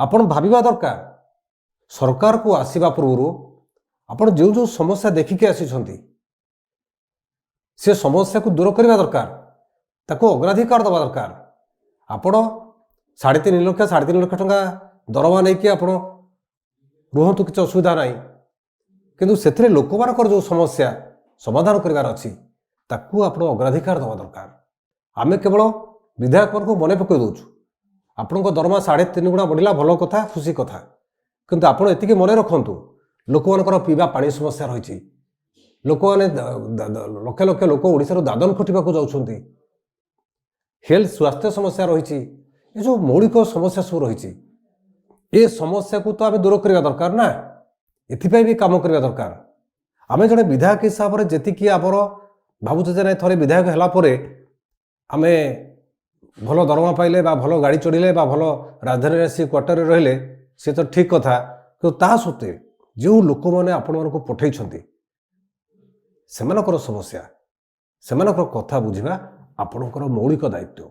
आपण भाविबा दरकार सरकार को आसीबा पूर्व आपण जो जो समस्या देखिके आसीछंती से समस्या को दूर करने दरकार ताको अग्राधिकार दबा दरकार। आपण 3.5 लाख 3.5 लाख टंका दरमा नहीं कि आपण रुहतु किसी असुविधा ना किंतु से लोक मान जो समस्या समाधान करार अच्छी ताकू आपण अग्राधिकार दबा दरकार। आमे केवल विधायक मान को मन पकई दौचु आपण दरमा 3.5 गुणा बढ़ला भल कथा खुशी कथा किंतु आपण एतिके मन रखु लोक मान पीवा पानी समस्या रही लोक मैंने लक्ष लक्ष लोक ओडिशार दादन खटिबा को जाउछंती हेल्थ स्वास्थ्य समस्या रही ये जो मौलिक समस्या सब रही ये समस्या को तो आम दूर करने दरकार ना एथिपाई भी काम करने दरकार। आम जड़े विधायक हिसाब से जी आमर भावुचे जे थे विधायक है आम भल दरमा पाइले भल गाड़ी चढ़िले भल राजधानी आसी क्वार्टर रहिले सी तो ठीक कथा कि ता सत्वे जो लोक मैंने आपण को पठई सेमानकर समस्या सेमानकर कथा बुझा आपणकर मौलिक दायित्व।